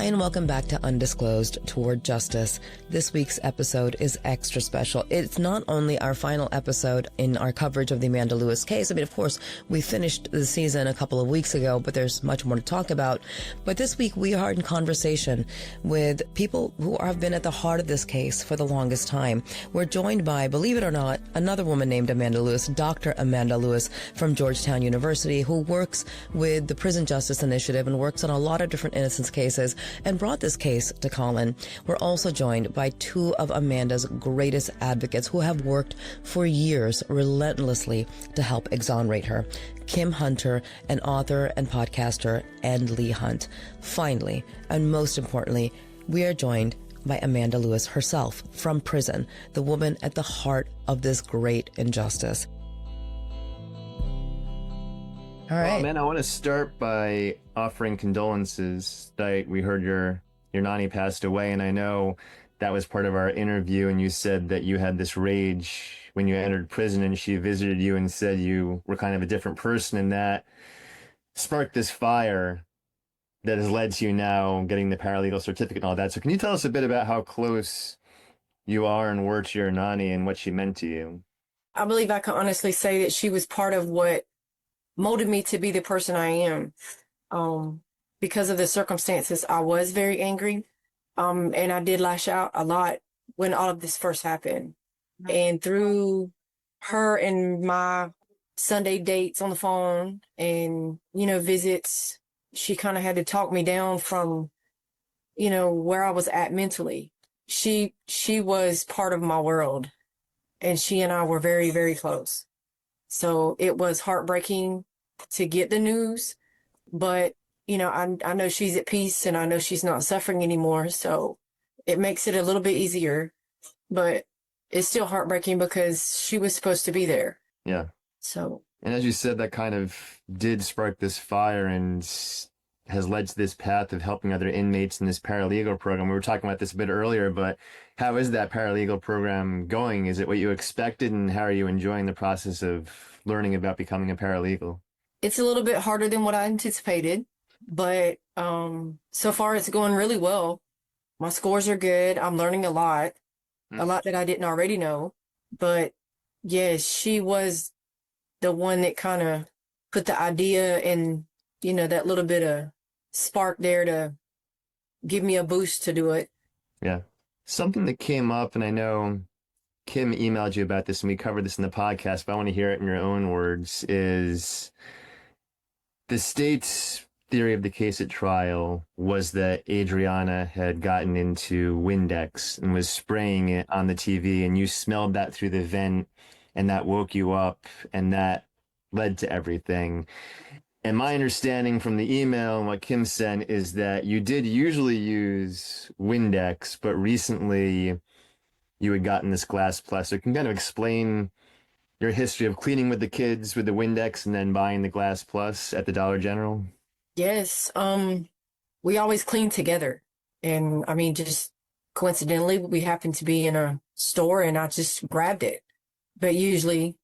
Hi, and welcome back to Undisclosed, Toward Justice. This week's episode is extra special. It's not only our final episode in our coverage of the Amanda Lewis case. I mean, of course, we finished the season a couple of weeks ago, but there's much more to talk about. But this week, we are in conversation with people who have been at the heart of this case for the longest time. We're joined by, believe it or not, another woman named Amanda Lewis, Dr. Amanda Lewis from Georgetown University, who works with the Prison Justice Initiative and works on a lot of different innocence cases and brought this case to Colin. We're also joined by two of Amanda's greatest advocates who have worked for years relentlessly to help exonerate her. Kim Hunter, an author and podcaster, and Lee Hunt. Finally, and most importantly, we are joined by Amanda Lewis herself from prison, the woman at the heart of this great injustice. All right. Well, man, I want to start by offering condolences. We heard your nanny passed away, and I know that was part of our interview, and you said that you had this rage when you entered prison, and she visited you and said you were kind of a different person, and that sparked this fire that has led to you now getting the paralegal certificate and all that. So can you tell us a bit about how close you are and were to your nanny and what she meant to you? I believe I can honestly say that she was part of what molded me to be the person I am. Because of the circumstances, I was very angry. And I did lash out a lot when all of this first happened. And through her and my Sunday dates on the phone and, visits, she kind of had to talk me down from, where I was at mentally. She was part of my world, and she and I were very, very close. So it was heartbreaking to get the news, but I know she's at peace and I know she's not suffering anymore. So it makes it a little bit easier, but it's still heartbreaking because she was supposed to be there. Yeah. So. And as you said, that kind of did spark this fire and has led to this path of helping other inmates in this paralegal program. We were talking about this a bit earlier, but how is that paralegal program going? Is it what you expected, and how are you enjoying the process of learning about becoming a paralegal? It's a little bit harder than what I anticipated, but so far it's going really well. My scores are good. I'm learning a lot that I didn't already know. But yes, she was the one that kind of put the idea and, that little bit of spark there to give me a boost to do it. Yeah. Something that came up, and I know Kim emailed you about this and we covered this in the podcast, but I want to hear it in your own words, is the state's theory of the case at trial was that Adriana had gotten into Windex and was spraying it on the TV, and you smelled that through the vent, and that woke you up, and that led to everything. And my understanding from the email and what Kim said is that you did usually use Windex, but recently you had gotten this Glass Plus. So can you kind of explain your history of cleaning with the kids with the Windex and then buying the Glass Plus at the Dollar General? Yes. We always clean together. And I mean, just coincidentally, we happened to be in a store and I just grabbed it. But usually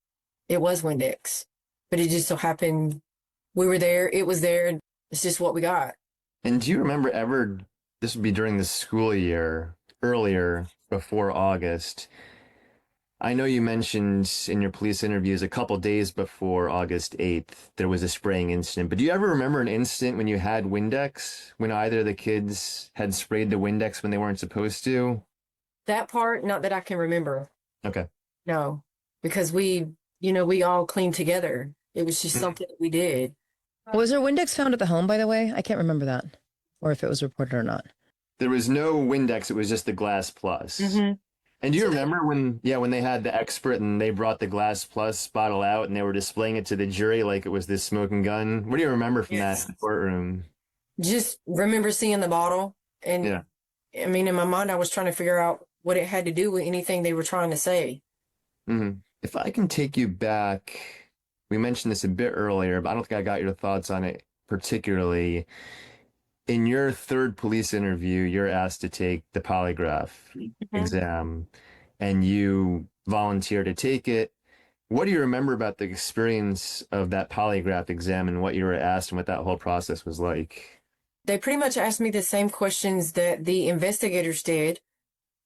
it was Windex. But it just so happened we were there, it was there, it's just what we got. And do you remember ever, this would be during the school year, earlier, before August, I know you mentioned in your police interviews a couple days before August 8th, there was a spraying incident. But do you ever remember an incident when you had Windex, when either of the kids had sprayed the Windex when they weren't supposed to? That part, not that I can remember. Okay. No, because we all cleaned together. It was just something that we did. Was there Windex found at the home, by the way? I can't remember that, or if it was reported or not. There was no Windex. It was just the Glass Plus. Mm-hmm. And do you remember when they had the expert and they brought the Glass Plus bottle out and they were displaying it to the jury like it was this smoking gun? What do you remember from that courtroom? Just remember seeing the bottle. And yeah. I mean, in my mind, I was trying to figure out what it had to do with anything they were trying to say. Mm-hmm. If I can take you back, we mentioned this a bit earlier, but I don't think I got your thoughts on it particularly. In your third police interview, you're asked to take the polygraph exam, and you volunteer to take it. What do you remember about the experience of that polygraph exam and what you were asked and what that whole process was like? They pretty much asked me the same questions that the investigators did.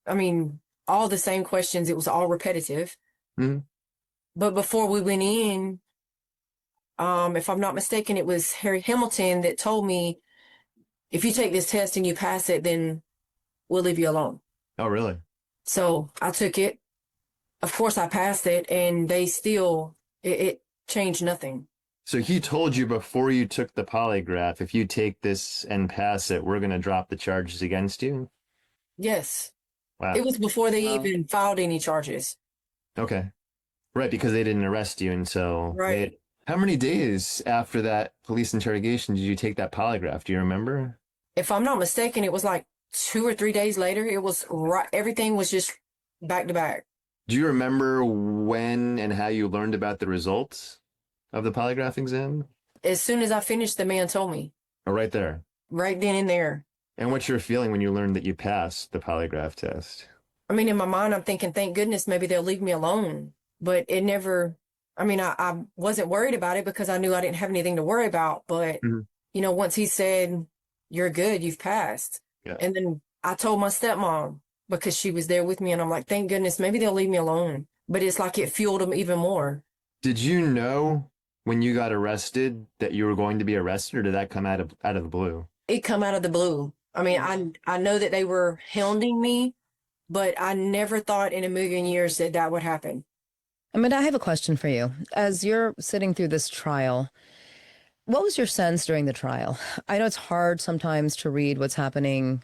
I mean, all the same questions. It was all repetitive. Mm-hmm. But before we went in, if I'm not mistaken, it was Harry Hamilton that told me, if you take this test and you pass it, then we'll leave you alone. Oh, really? So I took it. Of course, I passed it, and they still, it changed nothing. So he told you before you took the polygraph, if you take this and pass it, we're going to drop the charges against you? Yes. Wow. It was before they even filed any charges. Okay. Right, because they didn't arrest you until... Right. How many days after that police interrogation did you take that polygraph? Do you remember? If I'm not mistaken, it was like 2 or 3 days later. It was right. Everything was just back to back. Do you remember when and how you learned about the results of the polygraph exam? As soon as I finished, the man told me. Oh, right there. Right then and there. And what's your feeling when you learned that you passed the polygraph test? I mean, in my mind, I'm thinking, thank goodness, maybe they'll leave me alone. But it never, I mean, I wasn't worried about it because I knew I didn't have anything to worry about. But, you know, once he said, you're good, you've passed. Yeah. And then I told my stepmom, because she was there with me, and I'm like, thank goodness, maybe they'll leave me alone. But it's like it fueled them even more. Did you know when you got arrested that you were going to be arrested, or did that come out of the blue? It come out of the blue. I mean, I know that they were hounding me, but I never thought in a million years that that would happen. Amanda, I have a question for you. As you're sitting through this trial, what was your sense during the trial? I know it's hard sometimes to read what's happening,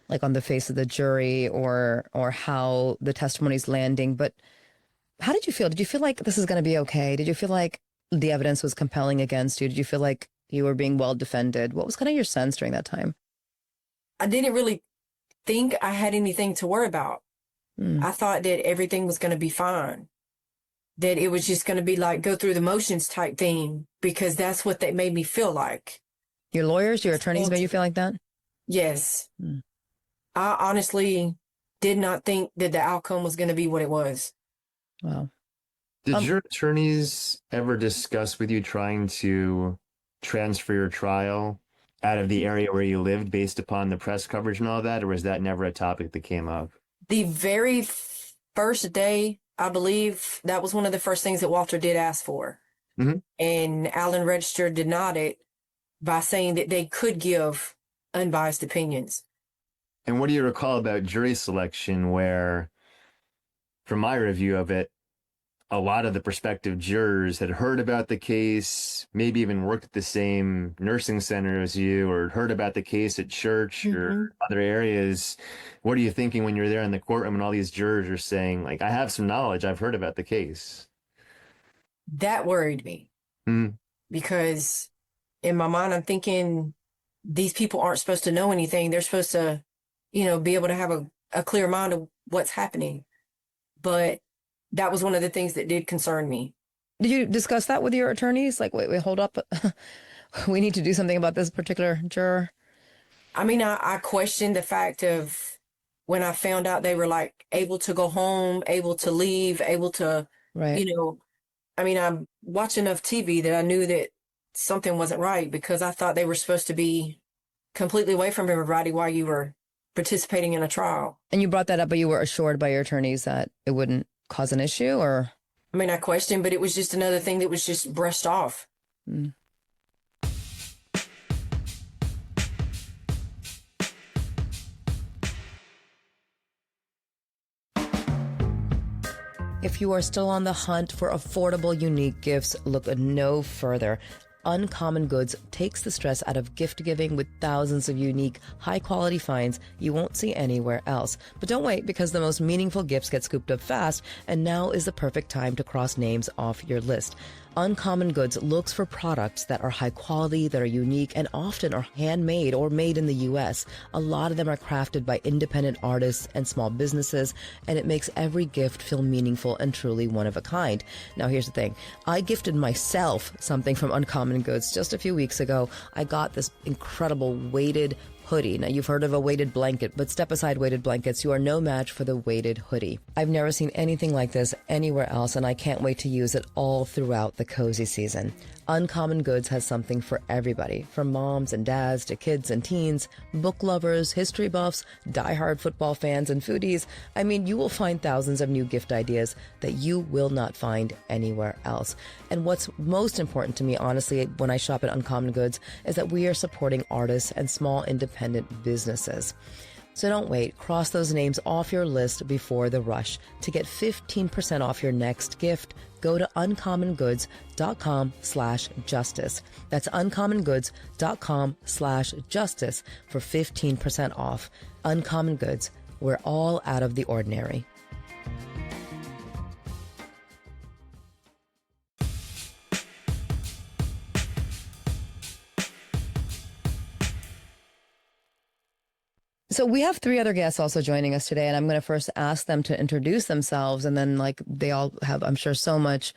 like on the face of the jury or how the testimony's landing, but how did you feel? Did you feel like this is going to be okay? Did you feel like the evidence was compelling against you? Did you feel like you were being well defended? What was kind of your sense during that time? I didn't really think I had anything to worry about. I thought that everything was going to be fine. That it was just going to be like go through the motions type thing, because that's what they made me feel like. Your lawyers, your attorneys made you feel like that? Yes. I honestly did not think that the outcome was going to be what it was. Wow. Did your attorneys ever discuss with you trying to transfer your trial out of the area where you lived based upon the press coverage and all that, or was that never a topic that came up? The very first day, I believe that was one of the first things that Walter did ask for. And Allen Register denied it by saying that they could give unbiased opinions. And what do you recall about jury selection where, from my review of it, a lot of the prospective jurors had heard about the case, maybe even worked at the same nursing center as you, or heard about the case at church or other areas. What are you thinking when you're there in the courtroom and all these jurors are saying, like, I have some knowledge, I've heard about the case? That worried me because in my mind, I'm thinking these people aren't supposed to know anything. They're supposed to, you know, be able to have a clear mind of what's happening. But that was one of the things that did concern me. Did you discuss that with your attorneys? Like, wait, hold up. We need to do something about this particular juror. I mean, I questioned the fact of when I found out they were like able to go home, able to leave, able to, you know, I mean, I watched enough TV that I knew that something wasn't right, because I thought they were supposed to be completely away from everybody while you were participating in a trial. And you brought that up, but you were assured by your attorneys that it wouldn't cause an issue, or? I mean, I questioned, but it was just another thing that was just brushed off. If you are still on the hunt for affordable, unique gifts, look no further. Uncommon Goods takes the stress out of gift giving with thousands of unique, high-quality finds you won't see anywhere else. But don't wait, because the most meaningful gifts get scooped up fast, and now is the perfect time to cross names off your list. Uncommon Goods looks for products that are high quality, that are unique, and often are handmade or made in the U.S. A lot of them are crafted by independent artists and small businesses, and it makes every gift feel meaningful and truly one of a kind. Now, here's the thing. I gifted myself something from Uncommon Goods just a few weeks ago. I got this incredible weighted hoodie. Now, you've heard of a weighted blanket, but step aside weighted blankets. You are no match for the weighted hoodie. I've never seen anything like this anywhere else, and I can't wait to use it all throughout the cozy season. Uncommon Goods has something for everybody, from moms and dads to kids and teens, book lovers, history buffs, diehard football fans, and foodies. I mean, you will find thousands of new gift ideas that you will not find anywhere else. And what's most important to me, honestly, when I shop at Uncommon Goods, is that we are supporting artists and small independent businesses. So don't wait. Cross those names off your list before the rush. To get 15% off your next gift, go to uncommongoods.com/justice. That's uncommongoods.com/justice for 15% off. Uncommon Goods. We're all out of the ordinary. So we have three other guests also joining us today, and I'm going to first ask them to introduce themselves, and then they all have, I'm sure, so much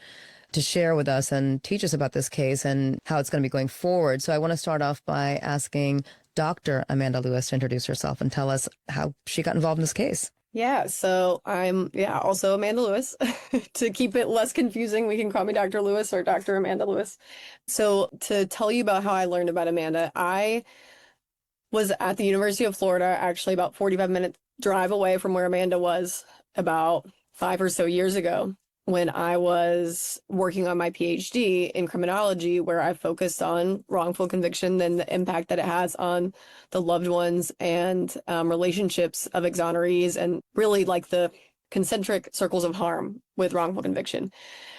to share with us and teach us about this case and how it's going to be going forward. So I want to start off by asking Dr. Amanda Lewis to introduce herself and tell us how she got involved in this case. Yeah, so I'm also Amanda Lewis. To keep it less confusing, we can call me Dr. Lewis or Dr. Amanda Lewis. So to tell you about how I learned about Amanda, I was at the University of Florida, actually about 45-minute drive away from where Amanda was about 5 or so years ago, when I was working on my PhD in criminology, where I focused on wrongful conviction and the impact that it has on the loved ones and relationships of exonerees, and really like the concentric circles of harm with wrongful conviction.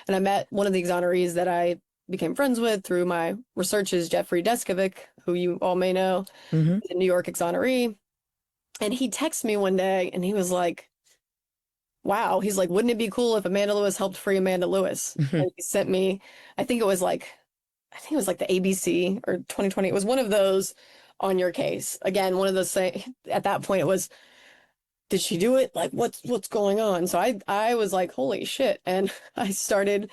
And I met one of the exonerees that I became friends with through my research is Jeffrey Deskovic, who you all may know, the New York exoneree. And he texted me one day and he was like, wow, he's like, wouldn't it be cool if Amanda Lewis helped free Amanda Lewis? And he sent me, I think it was like the ABC or 2020. It was one of those on your case. Again, one of those at that point it was, did she do it? Like, what's going on? So I was like, holy shit. And I started,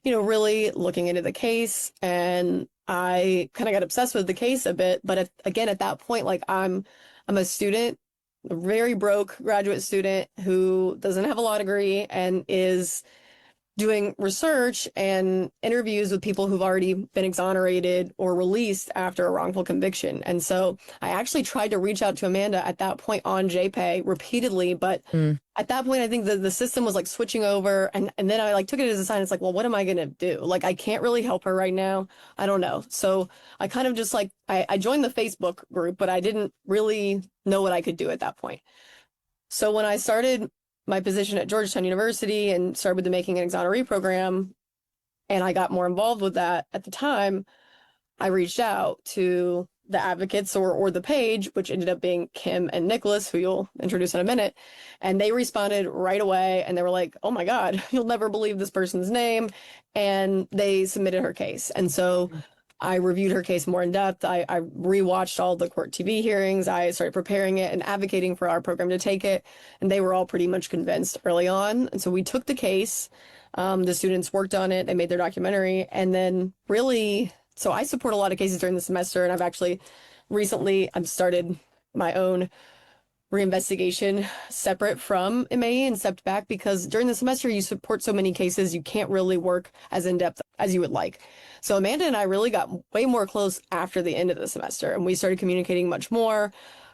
really looking into the case, and I kind of got obsessed with the case a bit. But again, at that point, like I'm a student, a very broke graduate student who doesn't have a law degree and is doing research and interviews with people who've already been exonerated or released after a wrongful conviction. And so I actually tried to reach out to Amanda at that point on JPay repeatedly, but at that point, I think the system was like switching over, and then I took it as a sign. It's like, well, what am I going to do? Like, I can't really help her right now. I don't know. So I kind of just I joined the Facebook group, but I didn't really know what I could do at that point. So when I started my position at Georgetown University and started with the Making an Exoneree program, and I got more involved with that at the time, I reached out to the advocates or the page, which ended up being Kim and Nicholas, who you'll introduce in a minute. And they responded right away, and they were like, oh my God, you'll never believe this person's name. And they submitted her case. And so I reviewed her case more in depth. I rewatched all the court TV hearings. I started preparing it and advocating for our program to take it. And they were all pretty much convinced early on. And so we took the case. The students worked on it. They made their documentary. And then really, so I support a lot of cases during the semester. And I've actually recently, I've started my own reinvestigation separate from MAE and stepped back because during the semester you support so many cases, you can't really work as in-depth as you would like. So Amanda and I really got way more close after the end of the semester, and we started communicating much more.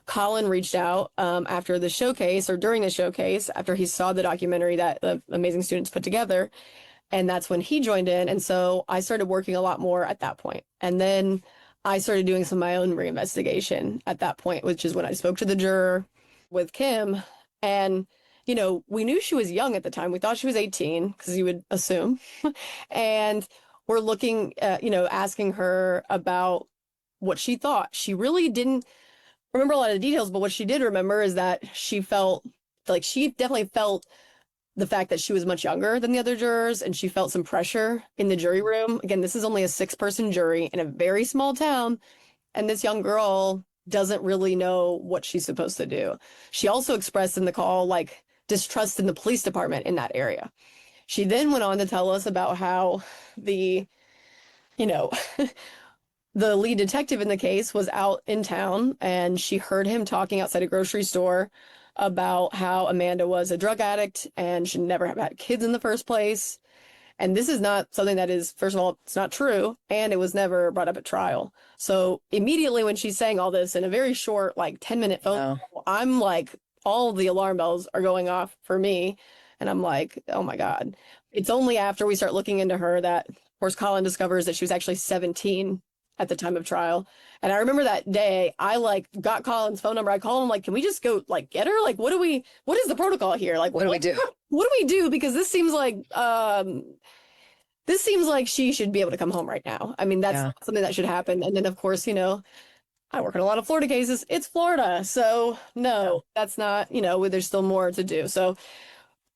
Colin reached out after the showcase, or during the showcase, after he saw the documentary that the amazing students put together, and that's when he joined in. And so I started working a lot more at that point. And then I started doing some of my own reinvestigation at that point, which is when I spoke to the juror with Kim. And, we knew she was young at the time. We thought she was 18, because you would assume. And we're looking at, asking her about what she thought. She really didn't remember a lot of the details, but what she did remember is that she definitely felt the fact that she was much younger than the other jurors, and she felt some pressure in the jury room. Again, this is only a 6-person jury in a very small town, and this young girl doesn't really know what she's supposed to do. She also expressed in the call, distrust in the police department in that area. She then went on to tell us about how the the lead detective in the case was out in town and she heard him talking outside a grocery store about how Amanda was a drug addict and should never have had kids in the first place. And this is not something that is, first of all, it's not true, and it was never brought up at trial. So immediately when she's saying all this in a very short, like 10-minute phone call, I'm like, all the alarm bells are going off for me. And I'm like, oh my God. It's only after we start looking into her that, of course, Colin discovers that she was actually 17 at the time of trial. And I remember that day, I like got Colin's phone number. I called him like, can we just go like get her? Like, what is the protocol here? Like, What do we do? What do we do? Because this seems like she should be able to come home right now. I mean, that's something that should happen. And then of course, I work in a lot of Florida cases. It's Florida. So no, that's not, there's still more to do. So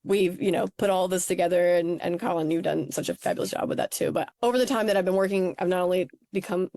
we've, put all this together and Colin, you've done such a fabulous job with that too. But over the time that I've been working, I've not only become,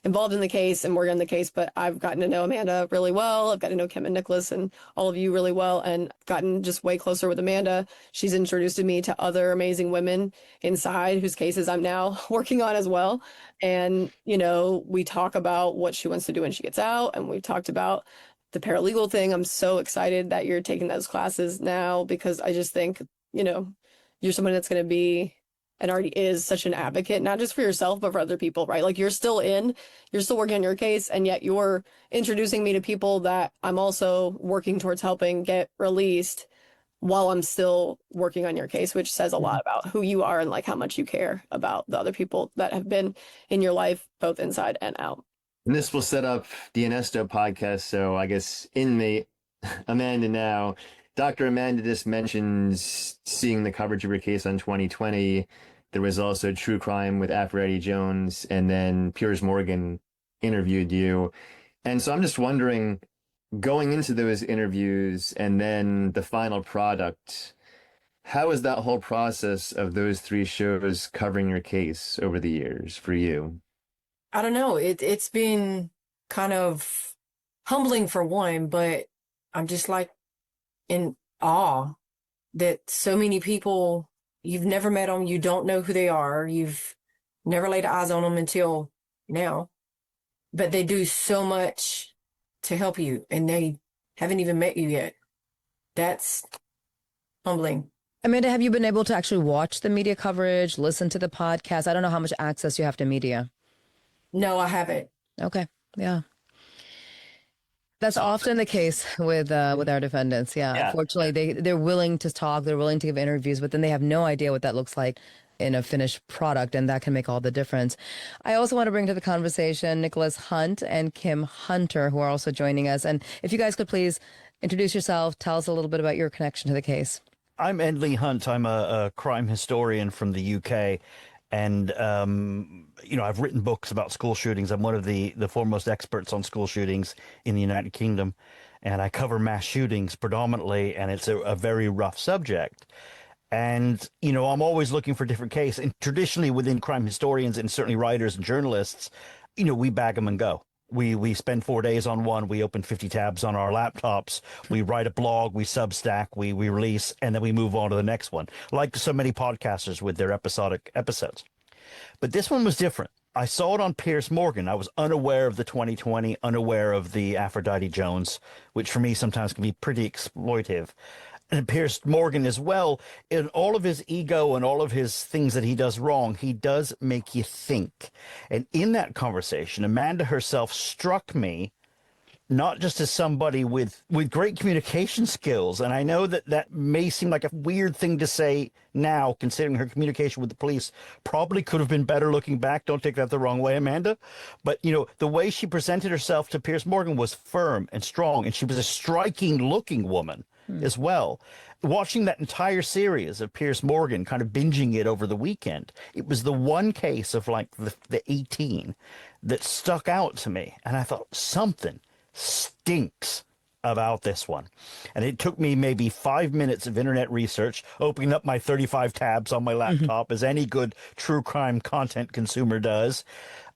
involved in the case and working on the case, but I've gotten to know Amanda really well. I've gotten to know Kim and Nicholas and all of you really well and gotten just way closer with Amanda. She's introduced me to other amazing women inside whose cases I'm now working on as well. And, we talk about what she wants to do when she gets out. And we talked about the paralegal thing. I'm so excited that you're taking those classes now because I just think, you're someone that's going to be and already is such an advocate, not just for yourself, but for other people, right? Like you're still working on your case, and yet you're introducing me to people that I'm also working towards helping get released while I'm still working on your case, which says a lot about who you are and like how much you care about the other people that have been in your life, both inside and out. And this will set up the Ernesto podcast. So I guess inmate Amanda now. Dr. Amanda just mentions seeing the coverage of your case on 2020. There was also True Crime with Aphrodite Jones, and then Piers Morgan interviewed you. And so I'm just wondering, going into those interviews and then the final product, how is that whole process of those three shows covering your case over the years for you? I don't know. It's been kind of humbling for one, but I'm just like in awe that so many people, you've never met them, you don't know who they are, you've never laid eyes on them until now, but they do so much to help you and they haven't even met you yet. That's humbling. Amanda, have you been able to actually watch the media coverage, listen to the podcast? I don't know how much access you have to media. No, I haven't. Okay. Yeah. That's often the case with our defendants. Yeah. Unfortunately, they're willing to talk, they're willing to give interviews, but then they have no idea what that looks like in a finished product, and that can make all the difference. I also want to bring to the conversation Nicholas Hunt and Kim Hunter, who are also joining us. And if you guys could please introduce yourself, tell us a little bit about your connection to the case. I'm Endley Hunt. I'm a crime historian from the UK. And, I've written books about school shootings. I'm one of the foremost experts on school shootings in the United Kingdom. And I cover mass shootings predominantly, and it's a very rough subject. And, I'm always looking for different cases. And traditionally within crime historians and certainly writers and journalists, we bag them and go. We spend 4 days on one. We open 50 tabs on our laptops. We write a blog. We Substack. We release, and then we move on to the next one, like so many podcasters with their episodic episodes. But this one was different. I saw it on Piers Morgan. I was unaware of the 2020, unaware of the Aphrodite Jones, which for me sometimes can be pretty exploitive. And Piers Morgan as well, in all of his ego and all of his things that he does wrong, he does make you think. And in that conversation, Amanda herself struck me not just as somebody with great communication skills. And I know that may seem like a weird thing to say now, considering her communication with the police probably could have been better looking back. Don't take that the wrong way, Amanda. But, the way she presented herself to Piers Morgan was firm and strong. And she was a striking looking woman as well. Watching that entire series of Piers Morgan, kind of binging it over the weekend, it was the one case of like the 18 that stuck out to me. And I thought, something stinks about this one. And it took me maybe 5 minutes of internet research, opening up my 35 tabs on my laptop, as any good true crime content consumer does.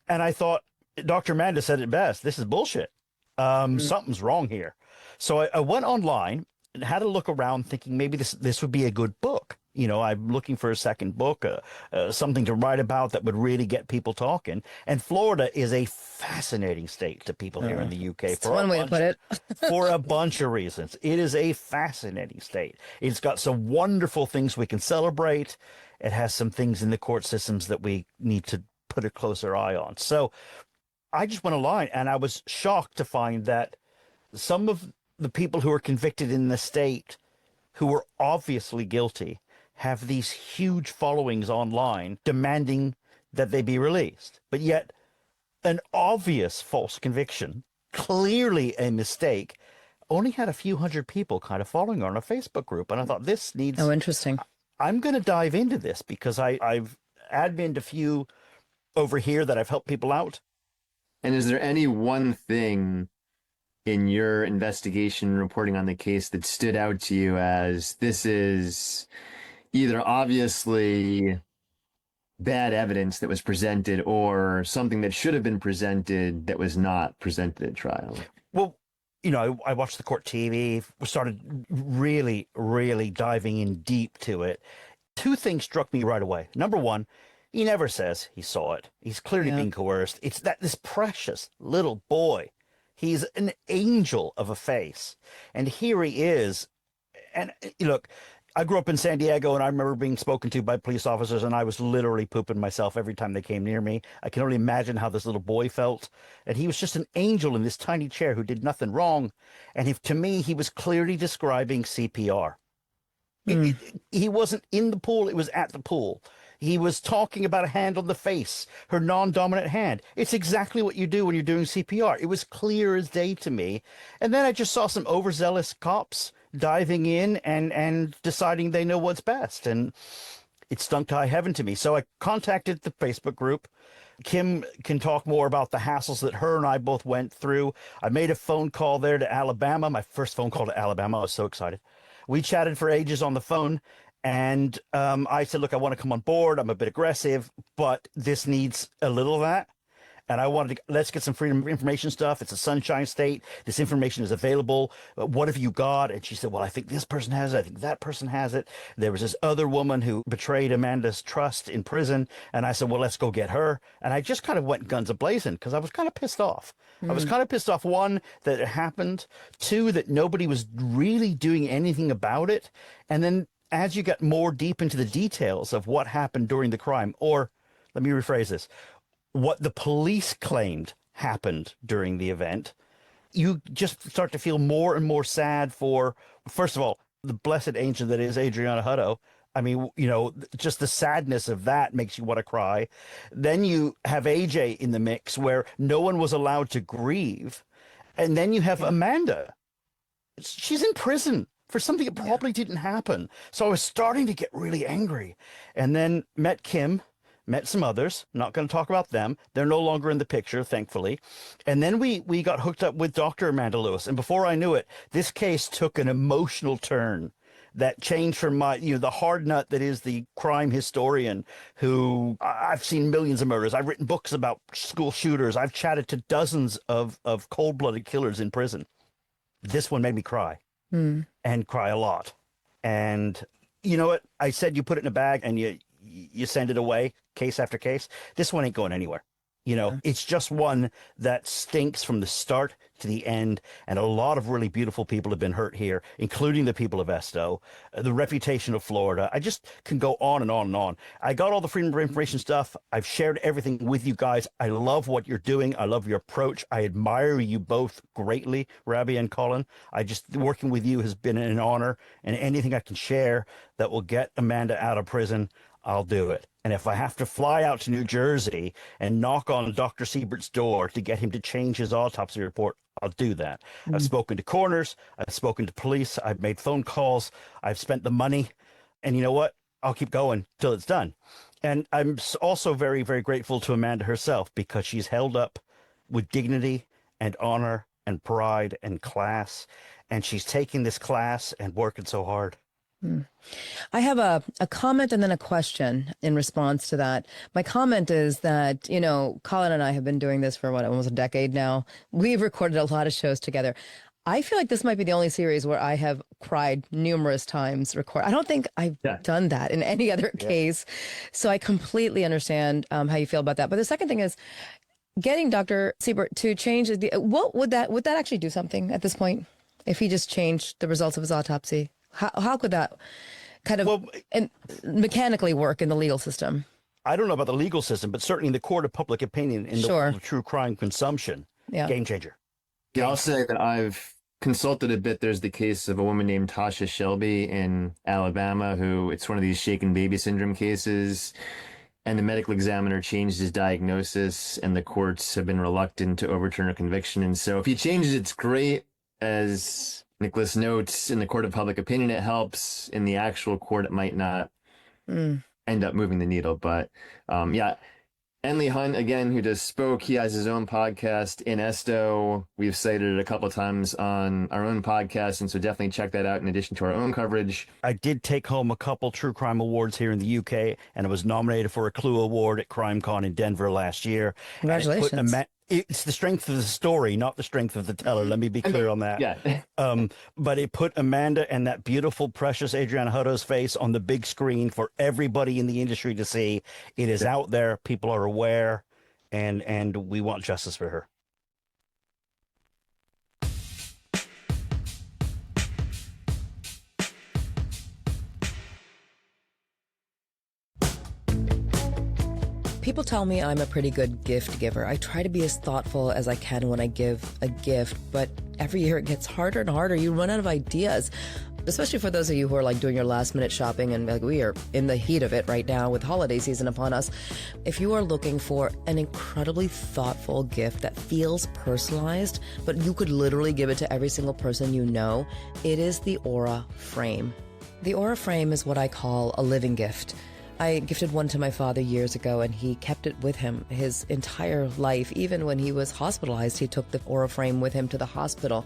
And I thought, Dr. Amanda said it best, this is bullshit. Something's wrong here. So I went online and had a look around thinking maybe this would be a good book. I'm looking for a second book, something to write about that would really get people talking. And Florida is a fascinating state to people here in the UK. That's one way to put it. For a bunch of reasons. It is a fascinating state. It's got some wonderful things we can celebrate. It has some things in the court systems that we need to put a closer eye on. So I just went online, and I was shocked to find that some of the people who are convicted in the state who were obviously guilty have these huge followings online demanding that they be released. But yet an obvious false conviction, clearly a mistake, only had a few hundred people kind of following on a Facebook group. And I thought, this needs... Oh, interesting. I'm going to dive into this because I've adminned a few over here that I've helped people out. And is there any one thing in your investigation reporting on the case that stood out to you as this is either obviously bad evidence that was presented or something that should have been presented that was not presented at trial? Well, I watched the court TV, started really, really diving in deep to it. Two things struck me right away. Number one, he never says he saw it. He's clearly being coerced. It's that this precious little boy, he's an angel of a face. And here he is. And look, I grew up in San Diego, and I remember being spoken to by police officers, and I was literally pooping myself every time they came near me. I can only imagine how this little boy felt. And he was just an angel in this tiny chair who did nothing wrong. And to me, he was clearly describing CPR. He wasn't in the pool. It was at the pool. He was talking about a hand on the face, her non-dominant hand. It's exactly what you do when you're doing CPR. It was clear as day to me. And then I just saw some overzealous cops diving in and deciding they know what's best. And it stunk to high heaven to me. So I contacted the Facebook group. Kim can talk more about the hassles that her and I both went through. I made a phone call there to Alabama, my first phone call to Alabama. I was so excited. We chatted for ages on the phone. And I said, look, I want to come on board. I'm a bit aggressive, but this needs a little of that. And I wanted to, let's get some freedom of information stuff. It's a sunshine state. This information is available. What have you got? And she said, well, I think this person has it. I think that person has it. There was this other woman who betrayed Amanda's trust in prison. And I said, well, let's go get her. And I just kind of went guns a-blazing because I was kind of pissed off. I was kind of pissed off, one, that it happened. Two, that nobody was really doing anything about it. And then as you get more deep into the details of what happened during the crime, or let me rephrase this, what the police claimed happened during the event, you just start to feel more and more sad for, first of all, the blessed angel that is Adriana Hutto. I mean, just the sadness of that makes you want to cry. Then you have AJ in the mix where no one was allowed to grieve. And then you have Amanda. She's in prison for something that probably didn't happen. So I was starting to get really angry. And then met Kim, met some others. Not going to talk about them. They're no longer in the picture, thankfully. And then we got hooked up with Dr. Amanda Lewis. And before I knew it, this case took an emotional turn that changed from my, the hard nut that is the crime historian who I've seen millions of murders. I've written books about school shooters. I've chatted to dozens of cold-blooded killers in prison. This one made me cry and cry a lot. And you know what? I said you put it in a bag and you send it away, case after case. This one ain't going anywhere. It's just one that stinks from the start to the end. And a lot of really beautiful people have been hurt here, including the people of Esto, the reputation of Florida. I just can go on and on and on. I got all the freedom of information stuff. I've shared everything with you guys. I love what you're doing. I love your approach. I admire you both greatly, Rabbi and Colin. Working with you has been an honor, and anything I can share that will get Amanda out of prison, I'll do it. And if I have to fly out to New Jersey and knock on Dr. Siebert's door to get him to change his autopsy report, I'll do that. I've spoken to coroners. I've spoken to police. I've made phone calls. I've spent the money. And you know what? I'll keep going till it's done. And I'm also very, very grateful to Amanda herself because she's held up with dignity and honor and pride and class. And she's taking this class and working so hard. I have a comment and then a question in response to that. My comment is that, Colin and I have been doing this for almost a decade now. We've recorded a lot of shows together. I feel like this might be the only series where I have cried numerous times. I don't think I've done that in any other case. So I completely understand how you feel about that. But the second thing is getting Dr. Siebert to change what would that actually do something at this point if he just changed the results of his autopsy? How could that kind of and mechanically work in the legal system? I don't know about the legal system, but certainly in the court of public opinion in the world of true crime consumption, game changer. Yeah, I'll say that I've consulted a bit. There's the case of a woman named Tasha Shelby in Alabama, who it's one of these shaken baby syndrome cases. And the medical examiner changed his diagnosis, and the courts have been reluctant to overturn a conviction. And so if he changes, it's great. As Nicholas notes, in the court of public opinion, it helps. In the actual court, it might not end up moving the needle. But Enley Hunt, again, who just spoke, he has his own podcast in Esto. We've cited it a couple of times on our own podcast, and so definitely check that out in addition to our own coverage. I did take home a couple true crime awards here in the UK, and I was nominated for a Clue Award at CrimeCon in Denver last year. Congratulations. It's the strength of the story, not the strength of the teller. Let me be clear on that. Yeah. But it put Amanda and that beautiful, precious Adriana Hutto's face on the big screen for everybody in the industry to see. It is out there. People are aware, and we want justice for her. People tell me I'm a pretty good gift giver. I try to be as thoughtful as I can when I give a gift, but every year it gets harder and harder. You run out of ideas, especially for those of you who are like doing your last minute shopping, and like we are in the heat of it right now with holiday season upon us. If you are looking for an incredibly thoughtful gift that feels personalized, but you could literally give it to every single person you know, it is the Aura Frame. The Aura Frame is what I call a living gift. I gifted one to my father years ago, and he kept it with him his entire life. Even when he was hospitalized, he took the Aura Frame with him to the hospital.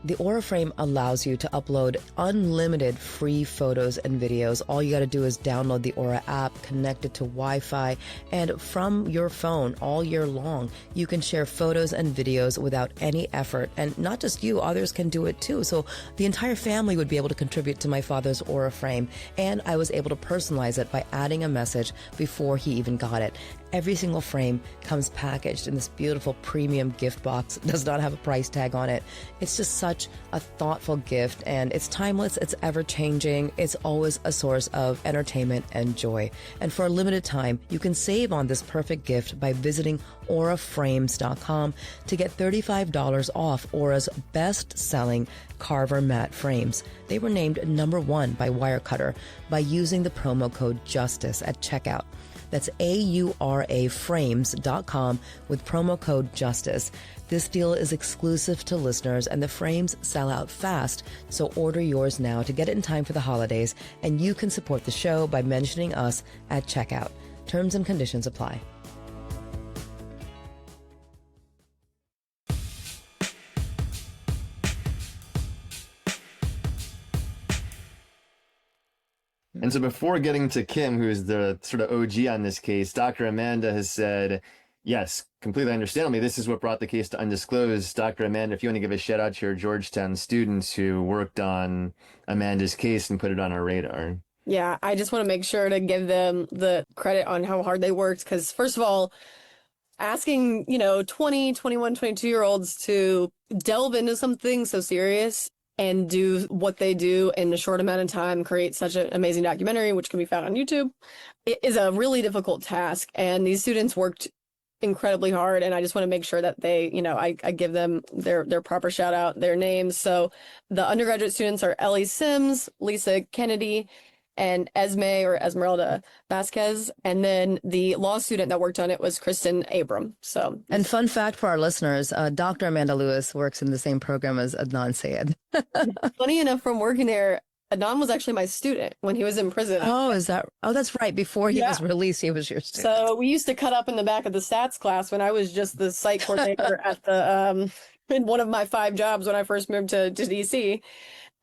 The Aura Frame allows you to upload unlimited free photos and videos. All you got to do is download the Aura app, connect it to Wi-Fi, and from your phone all year long, you can share photos and videos without any effort. And not just you, others can do it too. So the entire family would be able to contribute to my father's Aura Frame. And I was able to personalize it by adding a message before he even got it. Every single frame comes packaged in this beautiful premium gift box. It does not have a price tag on it. It's just such a thoughtful gift, and it's timeless, it's ever-changing. It's always a source of entertainment and joy. And for a limited time, you can save on this perfect gift by visiting auraframes.com to get $35 off Aura's best-selling Carver matte frames. They were named #1 by Wirecutter by using the promo code JUSTICE at checkout. That's auraframes.com with promo code JUSTICE. This deal is exclusive to listeners, and the frames sell out fast, so order yours now to get it in time for the holidays, and you can support the show by mentioning us at checkout. Terms and conditions apply. And so before getting to Kim, who is the sort of OG on this case, Dr. Amanda has said, yes, completely understandably, this is what brought the case to Undisclosed. Dr. Amanda, if you want to give a shout out to your Georgetown students who worked on Amanda's case and put it on our radar. Yeah, I just want to make sure to give them the credit on how hard they worked. Because first of all, asking, 20, 21, 22-year-olds to delve into something so serious and do what they do in a short amount of time, create such an amazing documentary, which can be found on YouTube, it is a really difficult task. And these students worked incredibly hard. And I just want to make sure that they, I give them their proper shout out, their names. So the undergraduate students are Ellie Sims, Lisa Kennedy, and Esmeralda Vasquez. And then the law student that worked on it was Kristen Abram. So, and fun fact for our listeners, Dr. Amanda Lewis works in the same program as Adnan Syed. Funny enough, from working there, Adnan was actually my student when he was in prison. Oh, that's right. Before he was released, he was your student. So we used to cut up in the back of the stats class when I was just the site coordinator at the, in one of my 5 jobs when I first moved to DC.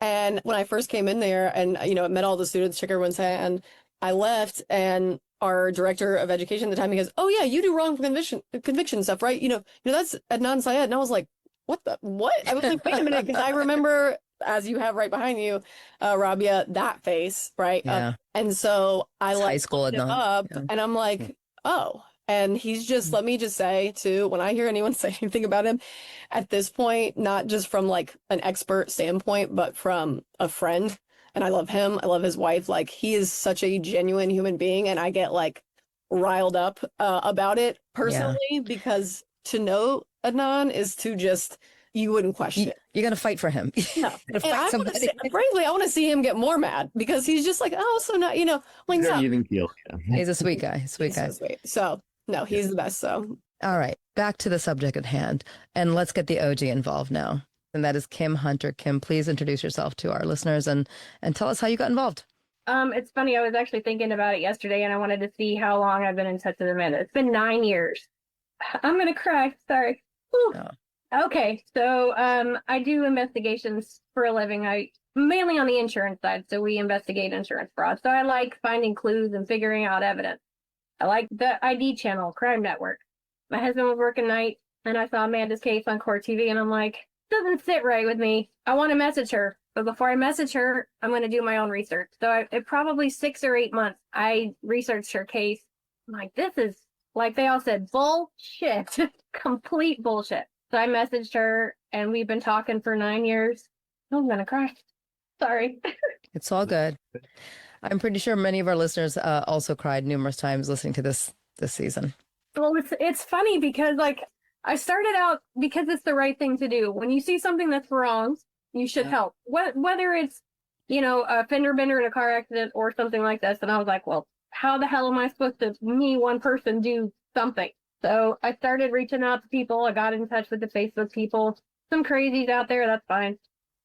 And when I first came in there and, met all the students, shook everyone's hand, I left, and our director of education at the time, he goes, "Oh yeah, you do wrong conviction stuff, right? That's Adnan Syed." And I was like, what? I was like, wait a minute, because I remember, as you have right behind you, Rabia, that face, right? Yeah. And so I It's like high school looked at him nine. up, Yeah. and I'm like, oh. And he's just, let me just say too, when I hear anyone say anything about him at this point, not just from like an expert standpoint, but from a friend, and I love him, I love his wife, like he is such a genuine human being, and I get like riled up about it personally, because to know Adnan is to just, you wouldn't question. You're going to fight for him. No. You're And gonna I fight want to somebody. see, frankly, I want to see him get more mad, because he's just like, oh, so not, like, Very no. even keel. Yeah. He's a sweet guy. Sweet He's guy. so sweet. So, no, he's the best. So, All right. Back to the subject at hand. And let's get the OG involved now. And that is Kim Hunter. Kim, please introduce yourself to our listeners and tell us how you got involved. It's funny. I was actually thinking about it yesterday, and I wanted to see how long I've been in touch with Amanda. It's been 9 years. I'm going to cry. Sorry. Oh. Okay. So, I do investigations for a living. I mainly on the insurance side. So we investigate insurance fraud. So I like finding clues and figuring out evidence. I like the ID channel, Crime Network. My husband was working night, and I saw Amanda's case on Court TV, and I'm like, doesn't sit right with me. I want to message her. But before I message her, I'm going to do my own research. So it probably 6 or 8 months, I researched her case. I'm like, this is, like they all said, bullshit. Complete bullshit. So I messaged her, and we've been talking for 9 years. I'm going to cry. Sorry. It's all good. I'm pretty sure many of our listeners also cried numerous times listening to this season. Well, it's funny because, like, I started out because it's the right thing to do. When you see something that's wrong, you should help. Whether it's, a fender bender in a car accident or something like this. And I was like, well, how the hell am I supposed to, me, one person, do something? So I started reaching out to people. I got in touch with the Facebook people. Some crazies out there, that's fine.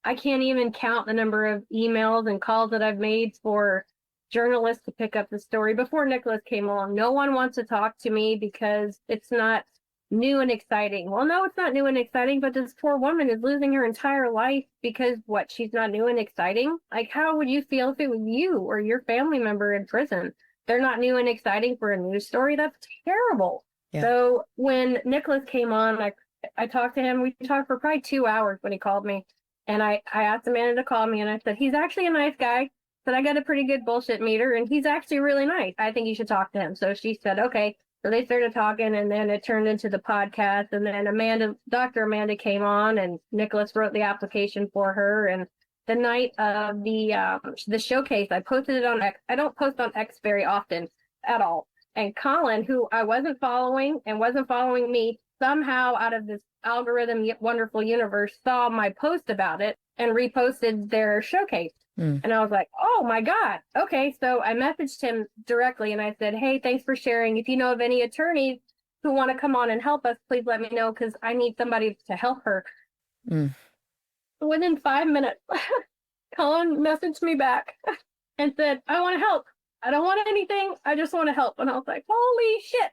I can't even count the number of emails and calls that I've made for journalists to pick up the story before Nicholas came along. No one wants to talk to me because it's not new and exciting. Well, no, it's not new and exciting, but this poor woman is losing her entire life because she's not new and exciting. Like, how would you feel if it was you or your family member in prison? They're not new and exciting for a news story. That's terrible. Yeah. So when Nicholas came on, I talked to him. We talked for probably 2 hours when he called me. And I asked Amanda to call me, and I said, he's actually a nice guy. But I got a pretty good bullshit meter, and he's actually really nice. I think you should talk to him. So she said, okay. So they started talking, and then it turned into the podcast. And then Dr. Amanda came on, and Nicholas wrote the application for her. And the night of the showcase, I posted it on X. I don't post on X very often at all. And Colin, who I wasn't following and wasn't following me, somehow out of this algorithm wonderful universe saw my post about it and reposted their showcase. And I was like, oh my God. Okay. So I messaged him directly and I said, hey, thanks for sharing. If you know of any attorneys who want to come on and help us, please let me know, because I need somebody to help her. Within 5 minutes, Colin messaged me back and said, I want to help. I don't want anything. I just want to help. And I was like, holy shit.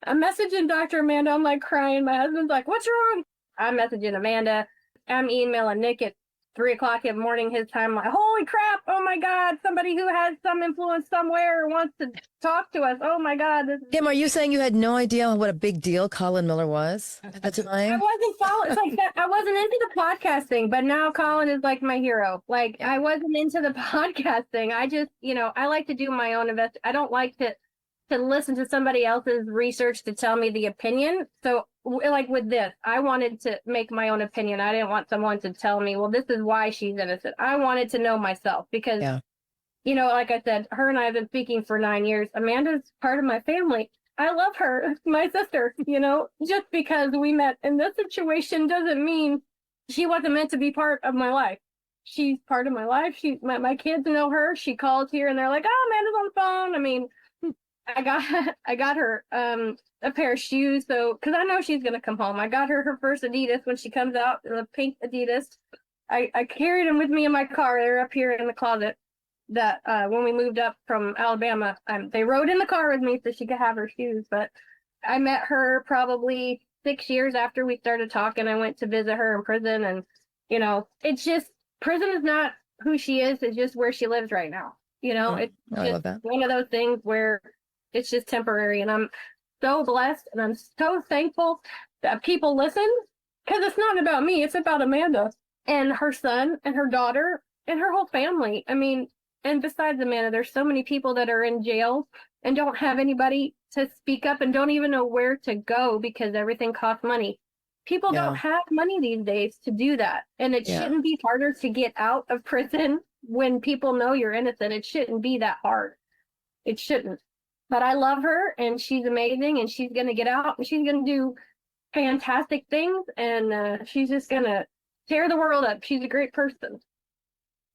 I'm messaging Dr. Amanda. I'm like crying. My husband's like, what's wrong? I'm messaging Amanda. I'm emailing Nick at 3:00 in the morning his time. I'm like, holy crap. Oh my God. Somebody who has some influence somewhere wants to talk to us. Oh my God. Kim, are you saying you had no idea what a big deal Colin Miller was at the time? I wasn't following. It's like that. I wasn't into the podcasting, but now Colin is like my hero. Like, I wasn't into the podcasting. I just, I like to do my own I don't like to listen to somebody else's research to tell me the opinion. So like with this, I wanted to make my own opinion. I didn't want someone to tell me, well, this is why she's innocent. I wanted to know myself because, like I said, her and I have been speaking for 9 years. Amanda's part of my family. I love her, my sister, just because we met in this situation doesn't mean she wasn't meant to be part of my life. She's part of my life. My kids know her. She calls here and they're like, oh, Amanda's on the phone. I mean, I got her a pair of shoes, so because I know she's gonna come home. I got her first Adidas when she comes out, the pink Adidas. I carried them with me in my car. They're up here in the closet. That when we moved up from Alabama, they rode in the car with me so she could have her shoes. But I met her probably 6 years after we started talking. I went to visit her in prison, and it's just prison is not who she is. It's just where she lives right now. It's just one of those things where it's just temporary, and I'm so blessed and I'm so thankful that people listen Because it's not about me, it's about Amanda and her son and her daughter and her whole family. I mean, and besides Amanda, there's so many people that are in jail and don't have anybody to speak up and don't even know where to go because everything costs money. People don't have money these days to do that. And it shouldn't be harder to get out of prison when people know you're innocent. It shouldn't be that hard. It shouldn't. But I love her and she's amazing and she's going to get out and she's going to do fantastic things and she's just going to tear the world up. She's a great person.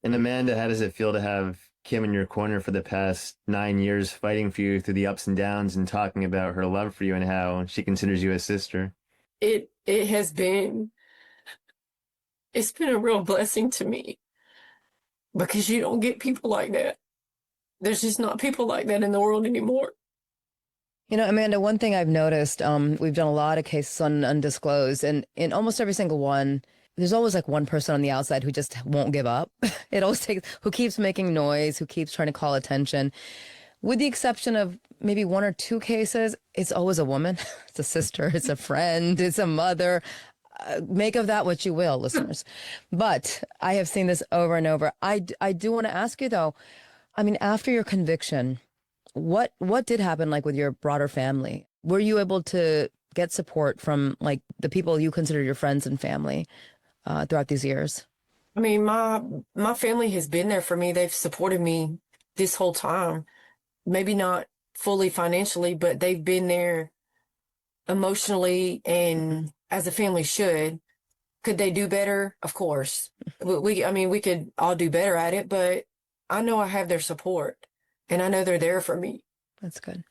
And Amanda, how does it feel to have Kim in your corner for the past 9 years, fighting for you through the ups and downs and talking about her love for you and how she considers you a sister? It's been a real blessing to me because you don't get people like that. There's just not people like that in the world anymore. You know, Amanda, one thing I've noticed, we've done a lot of cases on Undisclosed, and in almost every single one, there's always like one person on the outside who just won't give up. It always takes, who keeps making noise, who keeps trying to call attention. With the exception of maybe 1 or 2 cases, it's always a woman. It's a sister, it's a friend, it's a mother. Make of that what you will, listeners. But I have seen this over and over. I do want to ask you, though, I mean, after your conviction, what did happen, like, with your broader family? Were you able to get support from, like, the people you consider your friends and family throughout these years? I mean, my family has been there for me. They've supported me this whole time. Maybe not fully financially, but they've been there emotionally and as a family should. Could they do better? Of course. We could all do better at it, but I know I have their support and I know they're there for me. That's good.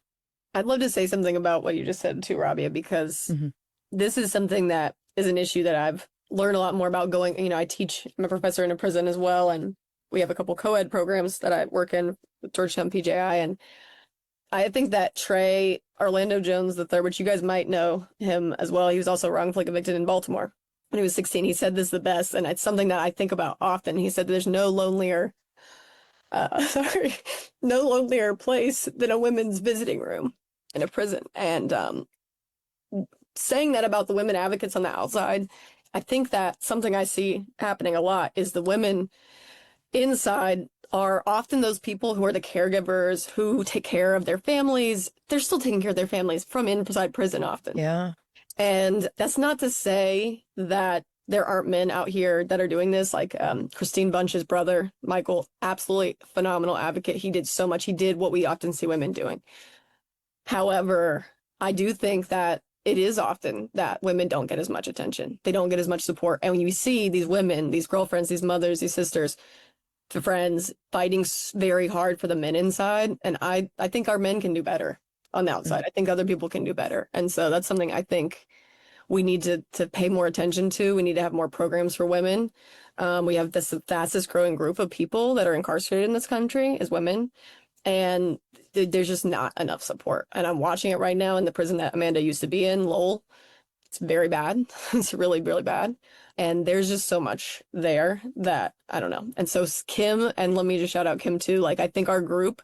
I'd love to say something about what you just said too, Rabia, because this is something that is an issue that I've learned a lot more about going, you know, I'm a professor in a prison as well. And we have a couple co-ed programs that I work in with Georgetown PJI. And I think that Trey Orlando Jones III, which you guys might know him as well, he was also wrongfully convicted in Baltimore when he was 16. He said this the best, and it's something that I think about often. He said there's no lonelier place than a women's visiting room in a prison. And saying that about the women advocates on the outside, I think that something I see happening a lot is the women inside are often those people who are the caregivers, who take care of their families. They're still taking care of their families from inside prison often. Yeah. And that's not to say that there aren't men out here that are doing this, like Christine Bunch's brother, Michael, absolutely phenomenal advocate. He did so much. He did what we often see women doing. However, I do think that it is often that women don't get as much attention. They don't get as much support. And when you see these women, these girlfriends, these mothers, these sisters, the friends fighting very hard for the men inside, and I think our men can do better on the outside. I think other people can do better. And so that's something I think we need to pay more attention to. We need to have more programs for women. We have the fastest growing group of people that are incarcerated in this country is women. And there's just not enough support. And I'm watching it right now in the prison that Amanda used to be in, Lowell. It's very bad. It's really, really bad. And there's just so much there that I don't know. And so Kim, and let me just shout out Kim too. Like, I think our group,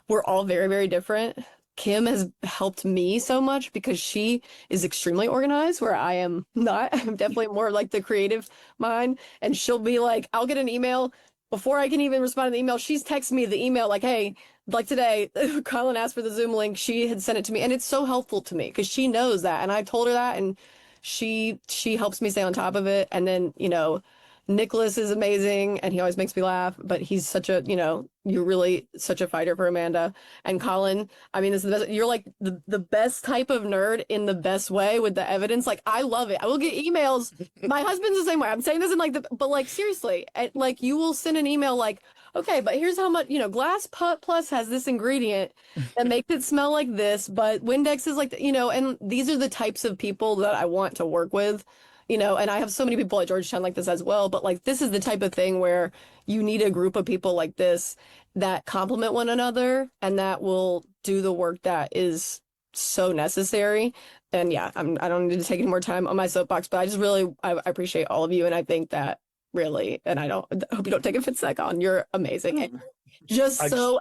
we're all very, very different. Kim has helped me so much because she is extremely organized, where I am not. I'm definitely more like the creative mind. And she'll be like, I'll get an email before I can even respond to the email. She's texting me the email like, hey, like today, Colin asked for the Zoom link. She had sent it to me. And it's so helpful to me because she knows that. And I told her that. And she helps me stay on top of it. And then, you know, Nicholas is amazing and he always makes me laugh, but he's such a, you know, you're really such a fighter for Amanda. And Colin, I mean, this is the best, you're like the best type of nerd in the best way with the evidence. Like, I love it. I will get emails. My husband's the same way. I'm saying this in like but like seriously, like you will send an email like, okay, but here's how much, you know, Glass Plus has this ingredient that makes it smell like this, but Windex is like, you know, and these are the types of people that I want to work with. You know, and I have so many people at Georgetown like this as well, but like this is the type of thing where you need a group of people like this that complement one another and that will do the work that is so necessary. And yeah, I don't need to take any more time on my soapbox, but I just really, I appreciate all of you. And I think that really, and I hope you don't take offense that on, you're amazing. And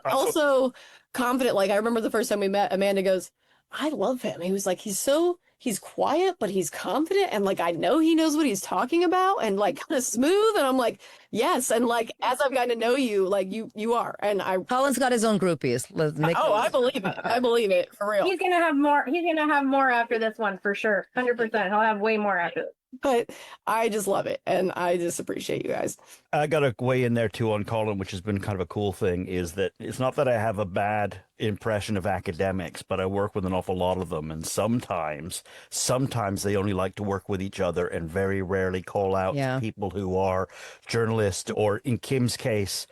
also confident. Like I remember the first time we met, Amanda goes, I love him. He was like, he's so he's quiet, but he's confident. And like, I know he knows what he's talking about and like kind of smooth. And I'm like, yes. And like, as I've gotten to know you, like you are. And Colin's got his own groupies. Let's make I believe it. I believe it for real. He's going to have more. He's going to have more after this one for sure. 100%. He'll have way more after this. But I just love it. And I just appreciate you guys. I got to weigh in there too on Colin, which has been kind of a cool thing, is that it's not that I have a bad impression of academics, but I work with an awful lot of them. And sometimes they only like to work with each other and very rarely call out people who are journalists, or in Kim's case,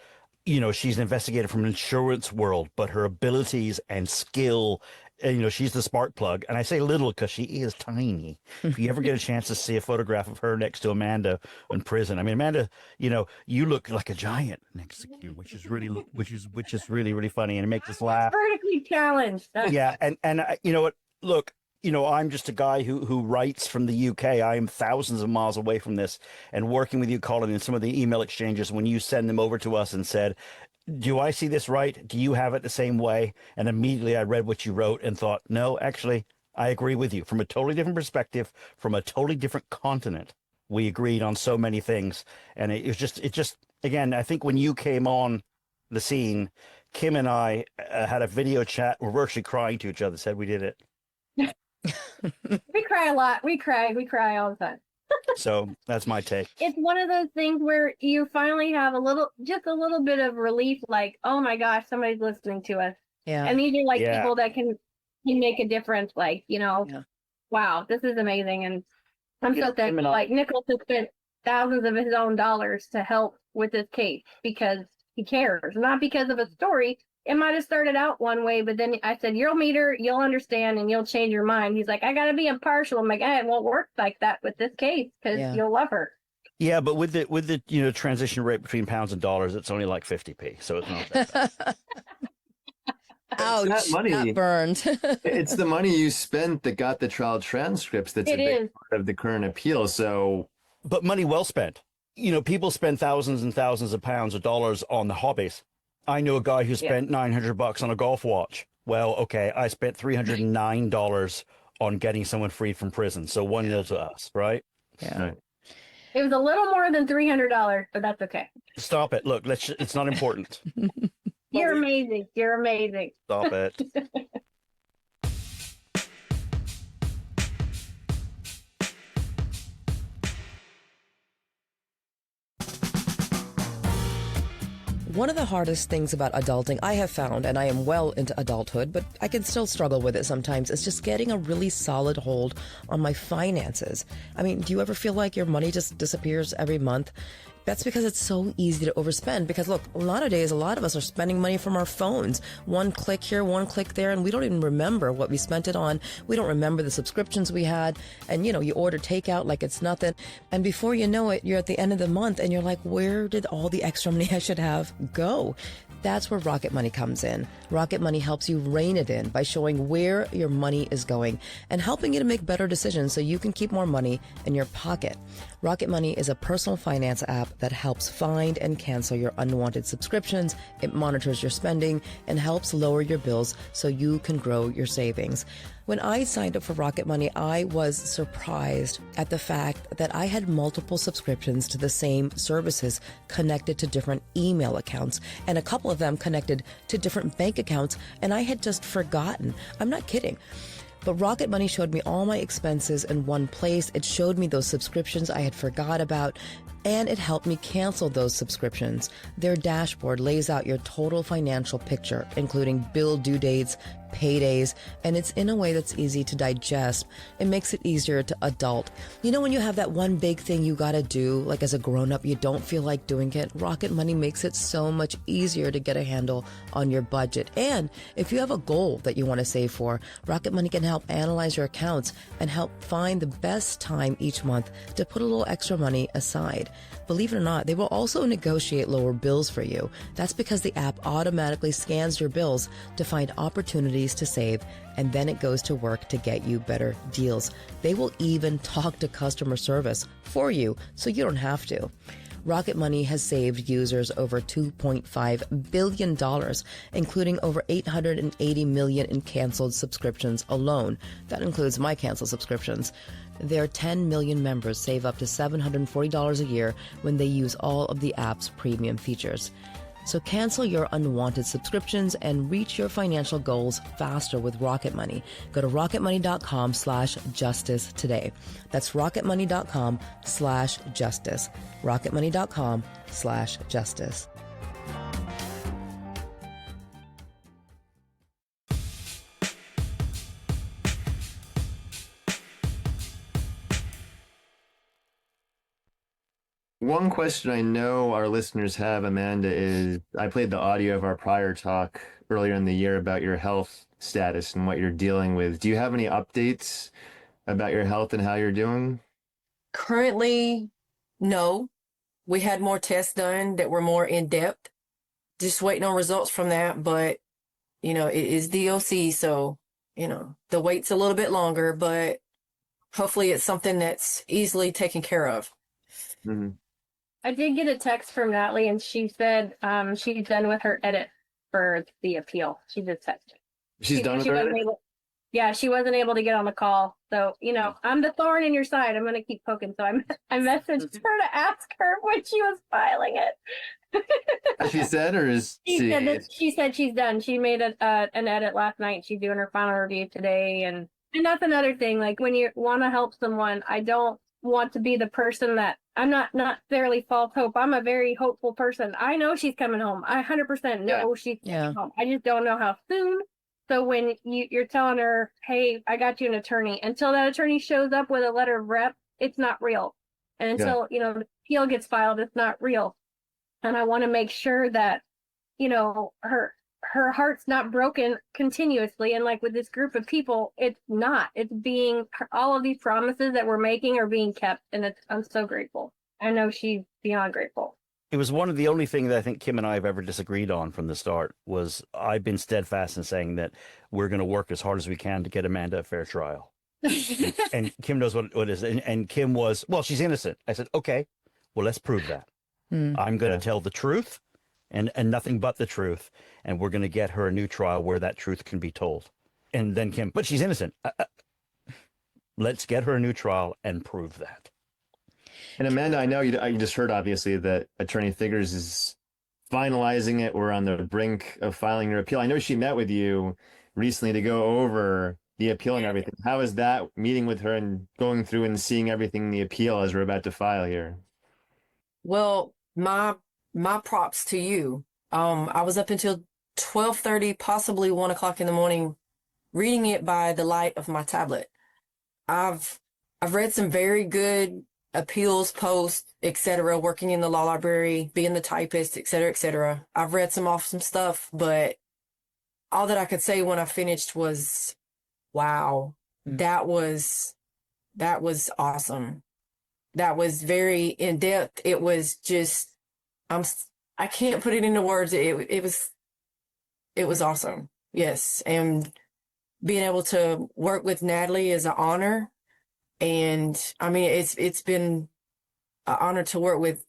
you know, she's an investigator from an insurance world, but her abilities and skill, and, you know, she's the spark plug. And I say little because she is tiny. If you ever get a chance to see a photograph of her next to Amanda in prison, I mean, Amanda, you know, you look like a giant next to you, which is really, really funny. And it makes us laugh. Vertically challenged. Yeah. And you know what? Look, you know, I'm just a guy who writes from the UK. I am thousands of miles away from this, and working with you, Colin, in some of the email exchanges when you send them over to us and said, do I see this right? Do you have it the same way? And immediately I read what you wrote and thought, no, actually, I agree with you from a totally different perspective, from a totally different continent. We agreed on so many things. And it just, again, I think when you came on the scene, Kim and I had a video chat. We're virtually crying to each other, said we did it. We cry a lot. We cry all the time. So that's my take. It's one of those things where you finally have just a little bit of relief, like, oh my gosh, somebody's listening to us. Yeah. And these are like people that can make a difference. Like, you know, wow, this is amazing. And I'm so thankful. Like, Nichols has spent thousands of his own dollars to help with this case because he cares, not because of a story. It might have started out one way, but then I said, you'll meet her, you'll understand, and you'll change your mind. He's like, I got to be impartial. I'm like, it won't work like that with this case because you'll love her. Yeah, but with the you know, transition rate between pounds and dollars, it's only like 50p, so it's not that bad. Ouch, that money got burned. It's the money you spent that got the trial transcripts that's a big part of the current appeal. So, but money well spent. You know, people spend thousands and thousands of pounds or dollars on the hobbies. I know a guy who spent $900 on a golf watch. Well, okay, I spent $309 on getting someone freed from prison. So 1-0 to us, right? Yeah. Right. It was a little more than $300, but that's okay. Stop it. Look, it's not important. You're amazing. You're amazing. Stop it. One of the hardest things about adulting I have found, and I am well into adulthood, but I can still struggle with it sometimes, is just getting a really solid hold on my finances. I mean, do you ever feel like your money just disappears every month? That's because it's so easy to overspend. Because look, nowadays, a lot of us are spending money from our phones. One click here, one click there, and we don't even remember what we spent it on. We don't remember the subscriptions we had. And, you know, you order takeout like it's nothing. And before you know it, you're at the end of the month and you're like, where did all the extra money I should have go? That's where Rocket Money comes in. Rocket Money helps you rein it in by showing where your money is going and helping you to make better decisions so you can keep more money in your pocket. Rocket Money is a personal finance app that helps find and cancel your unwanted subscriptions. It monitors your spending and helps lower your bills so you can grow your savings. When I signed up for Rocket Money, I was surprised at the fact that I had multiple subscriptions to the same services connected to different email accounts, and a couple of them connected to different bank accounts, and I had just forgotten. I'm not kidding. But Rocket Money showed me all my expenses in one place. It showed me those subscriptions I had forgot about, and it helped me cancel those subscriptions. Their dashboard lays out your total financial picture, including bill due dates, paydays, and it's in a way that's easy to digest. It makes it easier to adult. You know, when you have that one big thing you gotta do, like as a grown-up, you don't feel like doing it, Rocket Money makes it so much easier to get a handle on your budget. And if you have a goal that you want to save for, Rocket Money can help analyze your accounts and help find the best time each month to put a little extra money aside. Believe it or not, they will also negotiate lower bills for you. That's because the app automatically scans your bills to find opportunities to save, and then it goes to work to get you better deals. They will even talk to customer service for you, so you don't have to. Rocket Money has saved users over $2.5 billion, including over $880 million in canceled subscriptions alone. That includes my canceled subscriptions. Their 10 million members save up to $740 a year when they use all of the app's premium features. So cancel your unwanted subscriptions and reach your financial goals faster with Rocket Money. Go to rocketmoney.com/justice today. That's rocketmoney.com/justice. rocketmoney.com/justice. One question I know our listeners have, Amanda, is I played the audio of our prior talk earlier in the year about your health status and what you're dealing with. Do you have any updates about your health and how you're doing? Currently, no. We had more tests done that were more in depth. Just waiting on results from that. But, it is DOC, so, the wait's a little bit longer, but hopefully it's something that's easily taken care of. Mm-hmm. I did get a text from Natalie, and she said she's done with her edit for the appeal. She just texted. She's done with her edit? Yeah, she wasn't able to get on the call. So, I'm the thorn in your side. I'm going to keep poking. So I messaged her to ask her when she was filing it. She said, or is she said she's done. She made an edit last night. She's doing her final review today. And that's another thing. Like, when you want to help someone, I don't want to be the person that I'm not necessarily false hope. I'm a very hopeful person. I know she's coming home. I 100% know she's coming home. I just don't know how soon. So when you're telling her, hey, I got you an attorney, until that attorney shows up with a letter of rep, it's not real. And until, the appeal gets filed, it's not real. And I want to make sure that, her heart's not broken continuously. And like with this group of people, it's not. It's being, all of these promises that we're making are being kept. And I'm so grateful. I know she's beyond grateful. It was one of the only things that I think Kim and I have ever disagreed on from the start. Was I've been steadfast in saying that we're going to work as hard as we can to get Amanda a fair trial. And Kim knows what it is. And Kim was, well, she's innocent. I said, okay, well, let's prove that. I'm going to tell the truth and nothing but the truth. And we're going to get her a new trial where that truth can be told. And then Kim, but she's innocent. Let's get her a new trial and prove that. And Amanda, I know you just heard, obviously, that Attorney Figures is finalizing it. We're on the brink of filing your appeal. I know she met with you recently to go over the appeal and everything. How is that meeting with her and going through and seeing everything in the appeal as we're about to file here? Well, my props to you. I was up until 12:30, possibly 1 o'clock in the morning, reading it by the light of my tablet. I've read some very good appeals posts, etc., working in the law library, being the typist, etc., etc. I've read some awesome stuff, but all that I could say when I finished was, wow, that was awesome. That was very in depth. It was just, I can't put it into words. It was awesome. Yes. And being able to work with Natalie is an honor. And I mean, it's been an honor to work with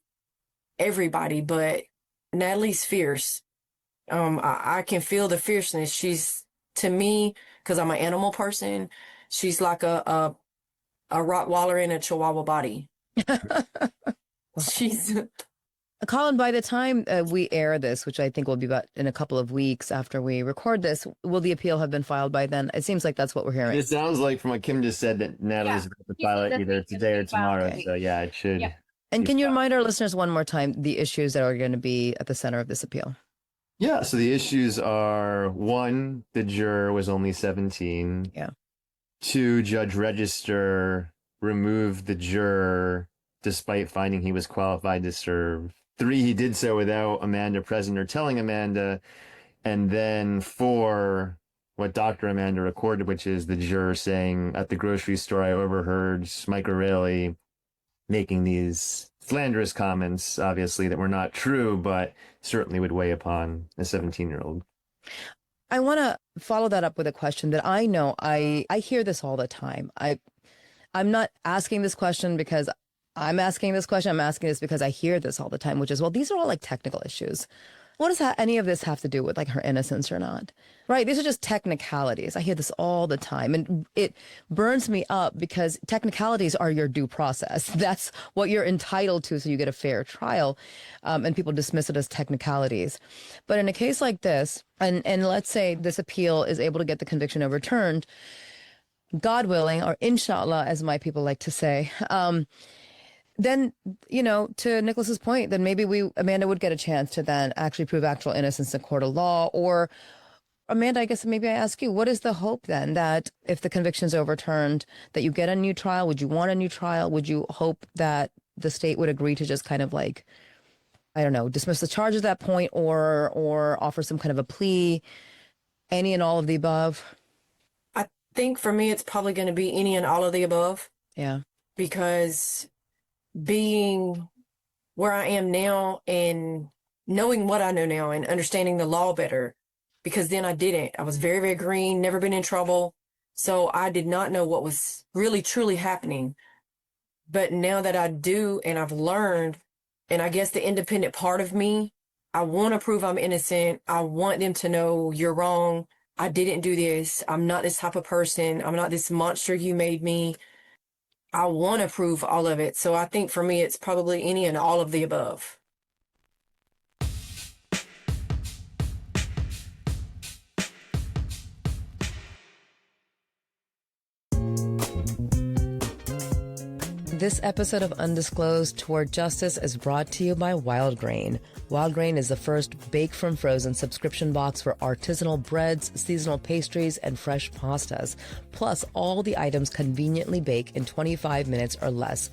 everybody, but Natalie's fierce. I can feel the fierceness. She's, to me, because I'm an animal person, she's like a Rottweiler in a Chihuahua body. She's Colin, by the time we air this, which I think will be about in a couple of weeks after we record this, will the appeal have been filed by then? It seems like that's what we're hearing. It sounds like, from what Kim just said, that Natalie's about to file it either today or tomorrow. Okay. So yeah, it should. Yeah. And can you remind our listeners one more time the issues that are going to be at the center of this appeal? Yeah, so the issues are: 1, the juror was only 17. Yeah. 2, Judge Register removed the juror despite finding he was qualified to serve. 3, he did so without Amanda present or telling Amanda. And then 4, what Dr. Amanda recorded, which is the juror saying, at the grocery store, I overheard Mike O'Reilly making these slanderous comments, obviously, that were not true, but certainly would weigh upon a 17-year-old. I want to follow that up with a question that I know I hear this all the time. I'm not asking this question because I'm asking this question. I'm asking this because I hear this all the time, which is, well, these are all like technical issues. What does any of this have to do with like her innocence or not? Right? These are just technicalities. I hear this all the time, and it burns me up because technicalities are your due process. That's what you're entitled to, so you get a fair trial, and people dismiss it as technicalities. But in a case like this, and let's say this appeal is able to get the conviction overturned, God willing, or inshallah, as my people like to say, then, you know, to Nicholas's point, then maybe Amanda would get a chance to then actually prove actual innocence in court of law. Or, Amanda, I guess maybe I ask you, what is the hope then that if the conviction is overturned, that you get a new trial? Would you want a new trial? Would you hope that the state would agree to just kind of like, I don't know, dismiss the charge at that point, or offer some kind of a plea? Any and all of the above? I think for me, it's probably going to be any and all of the above. Yeah. Because being where I am now and knowing what I know now and understanding the law better, because then I didn't. I was very, very green, never been in trouble. So I did not know what was really, truly happening. But now that I do and I've learned, and I guess the independent part of me, I want to prove I'm innocent. I want them to know you're wrong. I didn't do this. I'm not this type of person. I'm not this monster you made me. I want to prove all of it. So I think for me, it's probably any and all of the above. This episode of Undisclosed Toward Justice is brought to you by Wildgrain. Wildgrain is the first bake from frozen subscription box for artisanal breads, seasonal pastries, and fresh pastas. Plus, all the items conveniently bake in 25 minutes or less.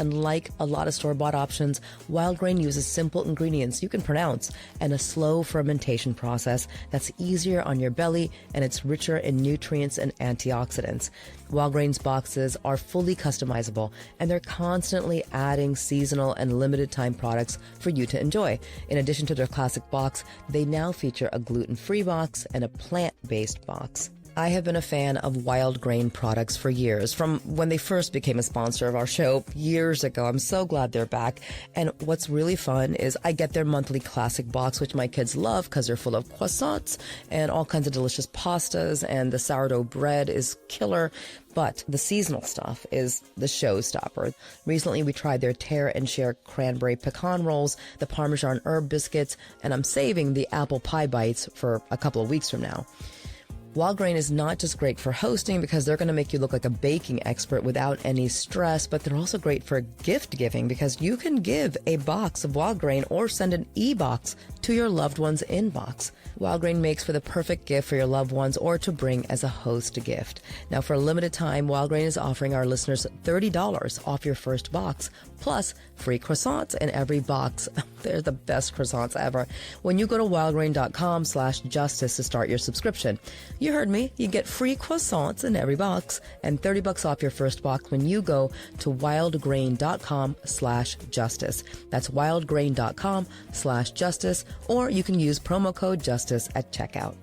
Unlike a lot of store-bought options, Wildgrain uses simple ingredients you can pronounce and a slow fermentation process that's easier on your belly, and it's richer in nutrients and antioxidants. Wildgrain's boxes are fully customizable, and they're constantly adding seasonal and limited-time products for you to enjoy. In addition to their classic box, they now feature a gluten-free box and a plant-based box. I have been a fan of Wildgrain products for years, from when they first became a sponsor of our show years ago. I'm so glad they're back. And what's really fun is I get their monthly classic box, which my kids love because they're full of croissants and all kinds of delicious pastas, and the sourdough bread is killer. But the seasonal stuff is the showstopper. Recently, we tried their tear and share cranberry pecan rolls, the Parmesan herb biscuits, and I'm saving the apple pie bites for a couple of weeks from now. Wildgrain is not just great for hosting because they're going to make you look like a baking expert without any stress, but they're also great for gift giving because you can give a box of Wildgrain or send an e-box to your loved one's inbox. Wildgrain makes for the perfect gift for your loved ones or to bring as a host gift. Now, for a limited time, Wildgrain is offering our listeners $30 off your first box, plus free croissants in every box. They're the best croissants ever. When you go to wildgrain.com/justice to start your subscription, you heard me. You get free croissants in every box and $30 off your first box when you go to wildgrain.com/justice. That's wildgrain.com/justice, or you can use promo code justice at checkout.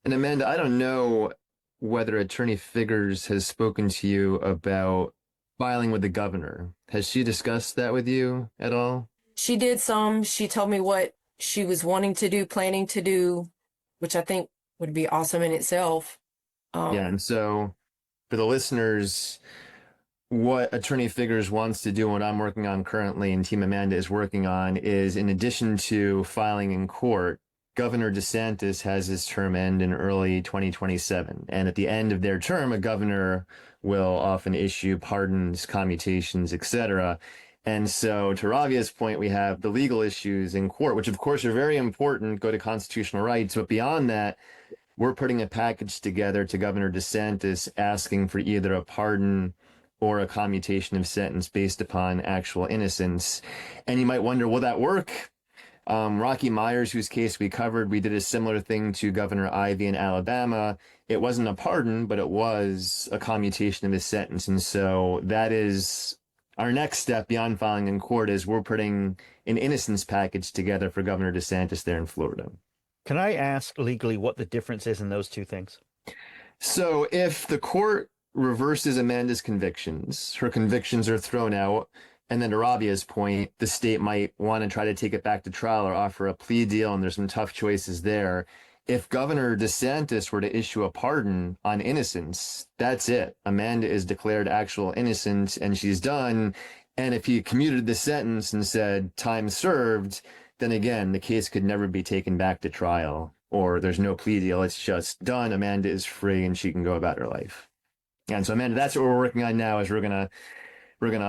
And Amanda, I don't know whether Attorney Figures has spoken to you about filing with the governor. Has she discussed that with you at all? She did some. She told me what she was wanting to do, planning to do, which I think would be awesome in itself. Yeah, and so for the listeners, what Attorney Figures wants to do, what I'm working on currently and Team Amanda is working on, is in addition to filing in court, Governor DeSantis has his term end in early 2027. And at the end of their term, a governor will often issue pardons, commutations, etc. And so to Ravia's point, we have the legal issues in court, which of course are very important, go to constitutional rights. But beyond that, we're putting a package together to Governor DeSantis asking for either a pardon or a commutation of sentence based upon actual innocence. And you might wonder, will that work? Rocky Myers, whose case we covered, we did a similar thing to Governor Ivey in Alabama. It wasn't a pardon, but it was a commutation of his sentence. And so that is our next step beyond filing in court is we're putting an innocence package together for Governor DeSantis there in Florida. Can I ask legally what the difference is in those two things? So if the court reverses Amanda's convictions, her convictions are thrown out, and then to Rabia's point, the state might want to try to take it back to trial or offer a plea deal, and there's some tough choices there. If Governor DeSantis were to issue a pardon on innocence, that's it. Amanda is declared actual innocent and she's done. And if he commuted the sentence and said time served, then again, the case could never be taken back to trial, or there's no plea deal. It's just done. Amanda is free and she can go about her life. And so, Amanda, that's what we're working on now, is we're gonna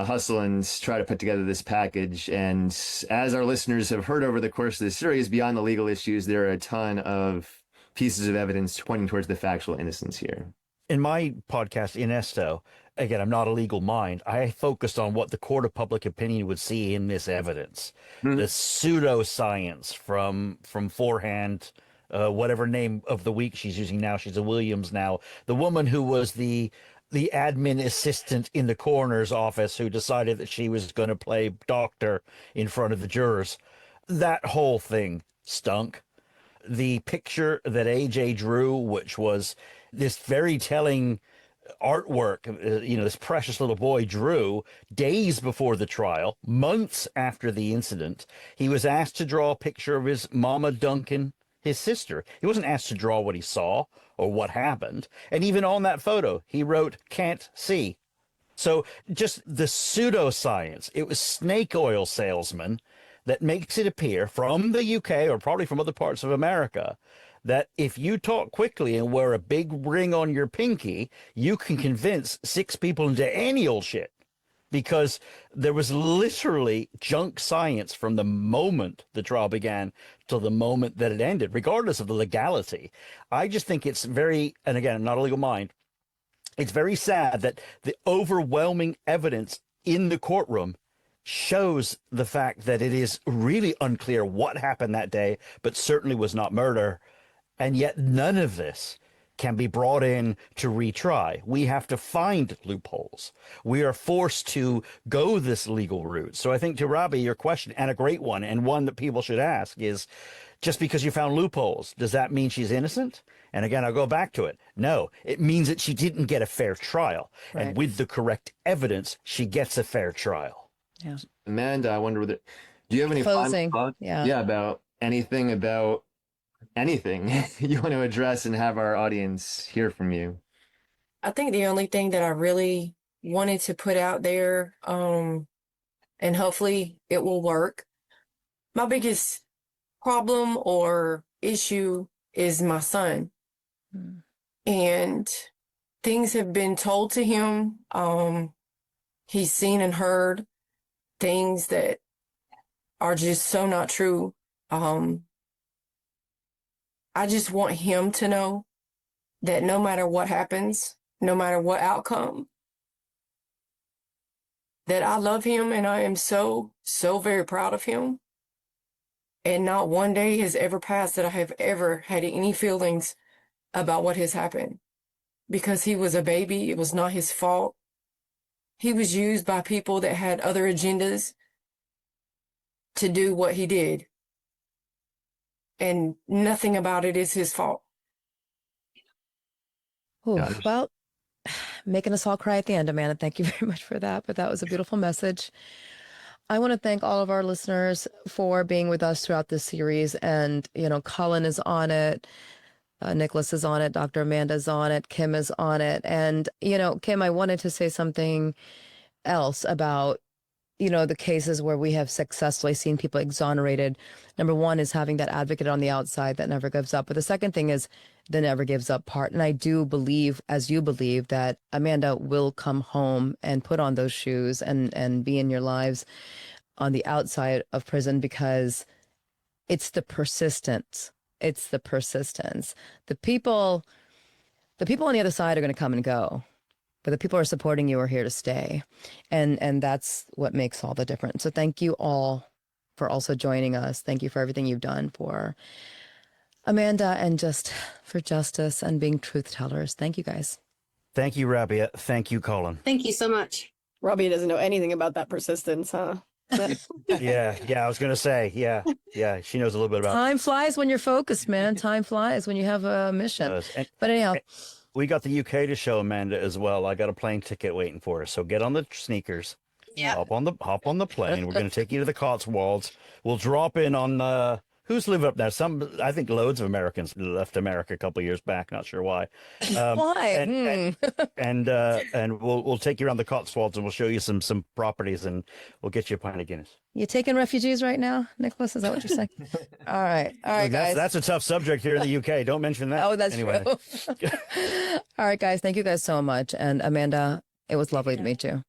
hustle and try to put together this package. And as our listeners have heard over the course of this series, beyond the legal issues, there are a ton of pieces of evidence pointing towards the factual innocence here. In my podcast, Inesto, again, I'm not a legal mind. I focused on what the court of public opinion would see in this evidence. The pseudoscience from forehand, whatever name of the week she's using now. She's a Williams now. The woman who was the admin assistant in the coroner's office who decided that she was going to play doctor in front of the jurors. That whole thing stunk. The picture that AJ drew, which was this very telling artwork, this precious little boy drew days before the trial, months after the incident. He was asked to draw a picture of his mama Duncan, his sister. He wasn't asked to draw what he saw or what happened. And even on that photo, he wrote, "Can't see." So just the pseudoscience. It was snake oil salesman that makes it appear from the UK or probably from other parts of America that if you talk quickly and wear a big ring on your pinky, you can convince 6 people into any old shit. Because there was literally junk science from the moment the trial began till the moment that it ended, regardless of the legality. I just think it's very, and again, I'm not a legal mind, it's very sad that the overwhelming evidence in the courtroom shows the fact that it is really unclear what happened that day, but certainly was not murder. And yet none of this can be brought in to retry. We have to find loopholes. We are forced to go this legal route. So I think, to Robbie, your question, and a great one, and one that people should ask, is just because you found loopholes, does that mean she's innocent? And again, I'll go back to it. No, it means that she didn't get a fair trial. Right. And with the correct evidence, she gets a fair trial. Yeah. Amanda, I wonder whether, do you have any closing? Final thoughts? Yeah, about anything you want to address and have our audience hear from you? I think the only thing that I really wanted to put out there, and hopefully it will work, my biggest problem or issue is my son. And things have been told to him. He's seen and heard things that are just so not true. I just want him to know that no matter what happens, no matter what outcome, that I love him and I am so, so very proud of him. And not one day has ever passed that I have ever had any feelings about what has happened. Because he was a baby, it was not his fault. He was used by people that had other agendas to do what he did. And nothing about it is his fault. Ooh, well, making us all cry at the end, Amanda. Thank you very much for that. But that was a beautiful message. I want to thank all of our listeners for being with us throughout this series. And, Colin is on it. Nicholas is on it. Dr. Amanda's on it. Kim is on it. And, Kim, I wanted to say something else about the cases where we have successfully seen people exonerated. Number one is having that advocate on the outside that never gives up. But the second thing is the never gives up part. And I do believe, as you believe, that Amanda will come home and put on those shoes and be in your lives on the outside of prison, because it's the persistence. It's the persistence. The people on the other side are going to come and go. But the people who are supporting you are here to stay. And that's what makes all the difference. So thank you all for also joining us. Thank you for everything you've done for Amanda and just for justice and being truth tellers. Thank you, guys. Thank you, Rabia. Thank you, Colin. Thank you so much. Robbie doesn't know anything about that persistence, huh? Yeah, I was gonna say, yeah, she knows a little bit about Time flies when you're focused, man. Time flies when you have a mission. And But anyhow, we got the UK to show Amanda as well. I got a plane ticket waiting for us. So get on the sneakers. Yeah. Hop on the plane. We're going to take you to the Cotswolds. We'll drop in on who's live up there. I think loads of Americans left America a couple of years back. Not sure why. why? And we'll take you around the Cotswolds and we'll show you some properties and we'll get you a pint of Guinness. You taking refugees right now, Nicholas? Is that what you're saying? All right, guys. That's a tough subject here in the UK. Don't mention that. Oh, that's anyway. true. All right, guys. Thank you guys so much. And Amanda, it was lovely to meet you.